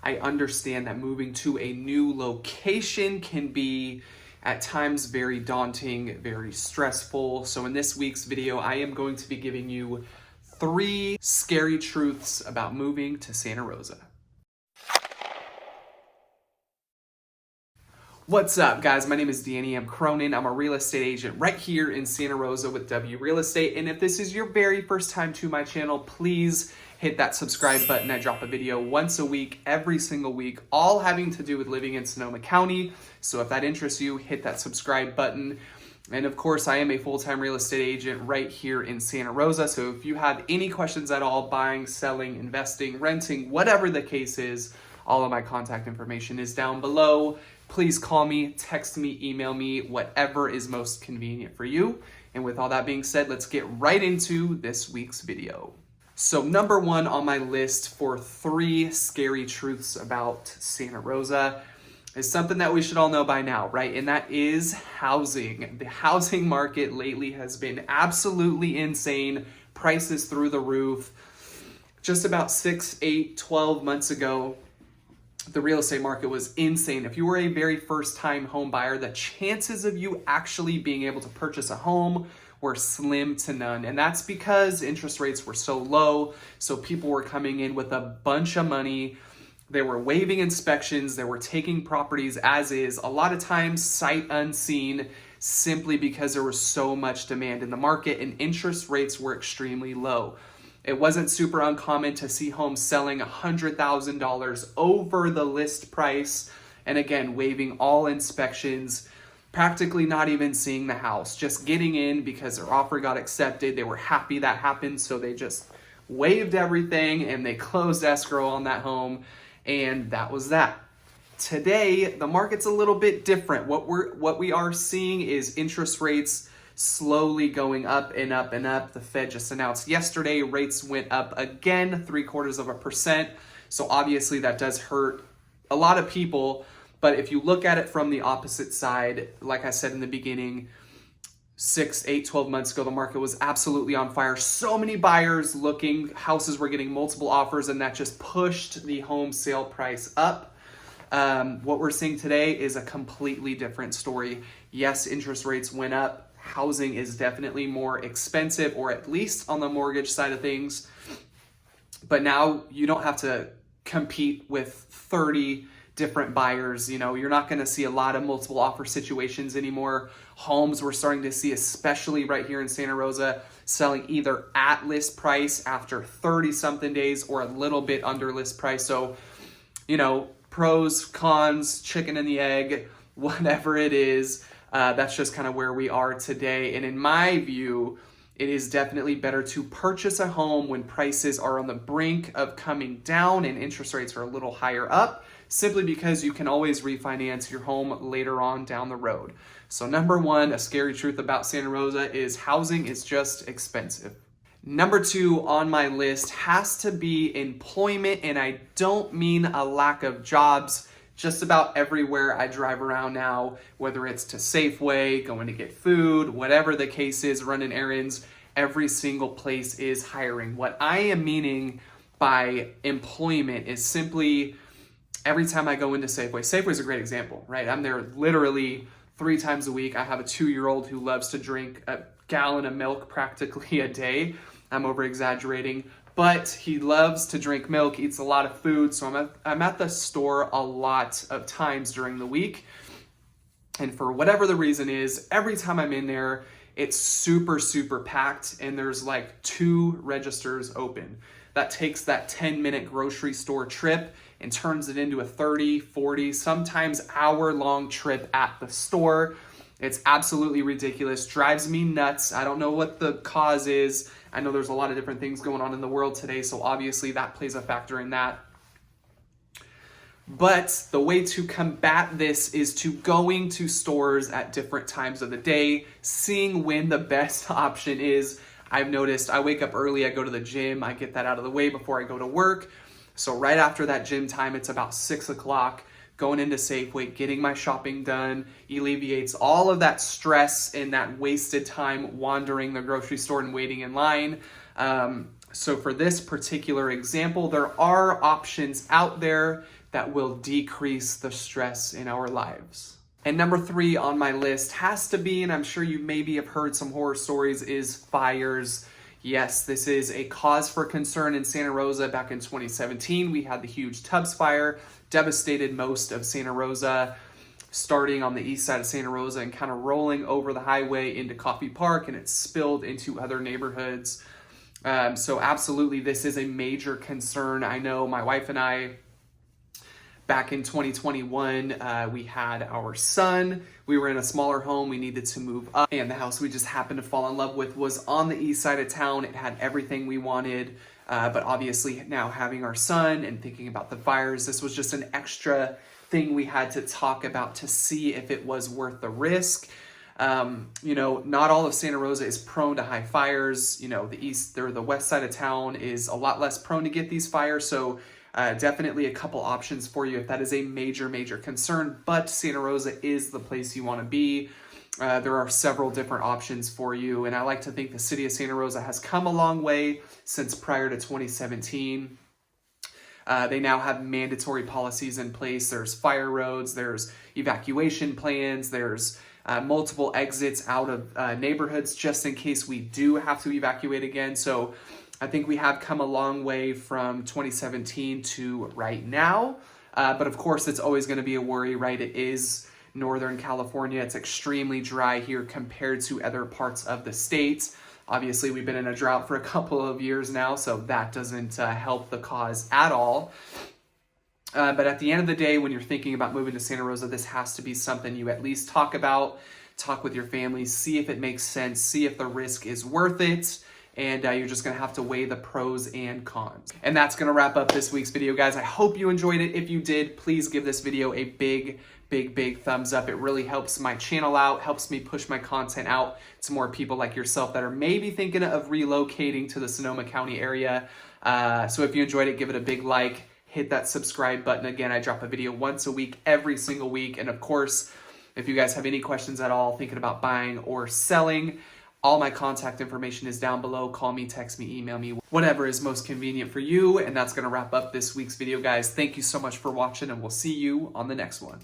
I understand that moving to a new location can be at times very daunting, very stressful. So in this week's video, I am going to be giving you 3 scary truths about moving to Santa Rosa. What's up, guys? My name is Danny. I'm Cronin. I'm a real estate agent right here in Santa Rosa with W Real Estate. And if this is your very first time to my channel, please hit that subscribe button. I drop a video once a week, every single week, all having to do with living in Sonoma County. So if that interests you, hit that subscribe button. And of course, I am a full-time real estate agent right here in Santa Rosa. So if you have any questions at all, buying, selling, investing, renting, whatever the case is, all of my contact information is down below. Please call me, text me, email me, whatever is most convenient for you. And with all that being said, let's get right into this week's video. So number 1 on my list for 3 scary truths about Santa Rosa is something that we should all know by now, right? And that is housing. The housing market lately has been absolutely insane. Prices through the roof. Just about 6, 8, 12 months ago, the real estate market was insane. If you were a very first-time home buyer, the chances of you actually being able to purchase a home were slim to none. And that's because interest rates were so low. So people were coming in with a bunch of money. They were waiving inspections. They were taking properties as is, a lot of times sight unseen, simply because there was so much demand in the market and interest rates were extremely low. It wasn't super uncommon to see homes selling $100,000 over the list price. And again, waiving all inspections, practically not even seeing the house, just getting in because their offer got accepted. They were happy that happened. So they just waived everything and they closed escrow on that home. And that was that. Today, the market's a little bit different. What we are seeing is interest rates slowly going up and up and up. The Fed just announced yesterday rates went up again, 0.75%. So obviously that does hurt a lot of people. But if you look at it from the opposite side, like I said in the beginning, 6, 8, 12 months ago, the market was absolutely on fire. So many buyers looking, houses were getting multiple offers, and that just pushed the home sale price up. What we're seeing today is a completely different story. Yes, interest rates went up. Housing is definitely more expensive, or at least on the mortgage side of things. But now you don't have to compete with 30 different buyers. You know, you're not going to see a lot of multiple offer situations anymore. Homes we're starting to see, especially right here in Santa Rosa, selling either at list price after 30 something days or a little bit under list price. So, you know, pros, cons, chicken and the egg, whatever it is. That's just kind of where we are today. And in my view, it is definitely better to purchase a home when prices are on the brink of coming down and interest rates are a little higher up, simply because you can always refinance your home later on down the road. So number 1, a scary truth about Santa Rosa is housing is just expensive. Number 2 on my list has to be employment, and I don't mean a lack of jobs. Just about everywhere I drive around now, whether it's to Safeway, going to get food, whatever the case is, running errands, every single place is hiring. What I am meaning by employment is simply every time I go into Safeway. Safeway is a great example, right? I'm there literally 3 times a week. I have a 2-year-old who loves to drink a gallon of milk practically a day. I'm over exaggerating. But he loves to drink milk, eats a lot of food, so I'm at the store a lot of times during the week. And for whatever the reason is, every time I'm in there, it's super, super packed, and there's like 2 registers open. That takes that 10-minute grocery store trip and turns it into a 30, 40, sometimes hour-long trip at the store. It's absolutely ridiculous, drives me nuts. I don't know what the cause is. I know there's a lot of different things going on in the world today, so obviously that plays a factor in that. But the way to combat this is to going to stores at different times of the day, seeing when the best option is. I've noticed I wake up early, I go to the gym, I get that out of the way before I go to work. So right after that gym time, it's about 6 o'clock. Going into Safeway, getting my shopping done, alleviates all of that stress and that wasted time wandering the grocery store and waiting in line. So for this particular example, there are options out there that will decrease the stress in our lives. And number 3 on my list has to be, and I'm sure you maybe have heard some horror stories, is fires. Yes, this is a cause for concern in Santa Rosa. Back in 2017, we had the huge Tubbs fire, devastated most of Santa Rosa, starting on the east side of Santa Rosa and kind of rolling over the highway into Coffey Park, and it spilled into other neighborhoods. So absolutely, this is a major concern. I know my wife and I, back in 2021, we had our son. We were in a smaller home. We needed to move up, and the house we just happened to fall in love with was on the east side of town. It had everything we wanted, but obviously now having our son and thinking about the fires, this was just an extra thing we had to talk about to see if it was worth the risk. Not all of Santa Rosa is prone to high fires. The east or the west side of town is a lot less prone to get these fires. So definitely a couple options for you if that is a major, major concern, but Santa Rosa is the place you want to be. There are several different options for you, and I like to think the city of Santa Rosa has come a long way since prior to 2017. They now have mandatory policies in place. There's fire roads, there's evacuation plans, there's multiple exits out of neighborhoods just in case we do have to evacuate again. So I think we have come a long way from 2017 to right now. But of course, it's always going to be a worry, right? It is Northern California. It's extremely dry here compared to other parts of the state. Obviously, we've been in a drought for a couple of years now, so that doesn't help the cause at all. But at the end of the day, when you're thinking about moving to Santa Rosa, this has to be something you at least talk about, talk with your family, see if it makes sense, see if the risk is worth it. And you're just going to have to weigh the pros and cons. And that's going to wrap up this week's video, guys. I hope you enjoyed it. If you did, please give this video a big, big, big thumbs up. It really helps my channel out, helps me push my content out to more people like yourself that are maybe thinking of relocating to the Sonoma County area. So if you enjoyed it, give it a big like, hit that subscribe button. Again, I drop a video once a week, every single week. And of course, if you guys have any questions at all, thinking about buying or selling, all my contact information is down below. Call me, text me, email me, whatever is most convenient for you. And that's going to wrap up this week's video, guys. Thank you so much for watching, and we'll see you on the next one.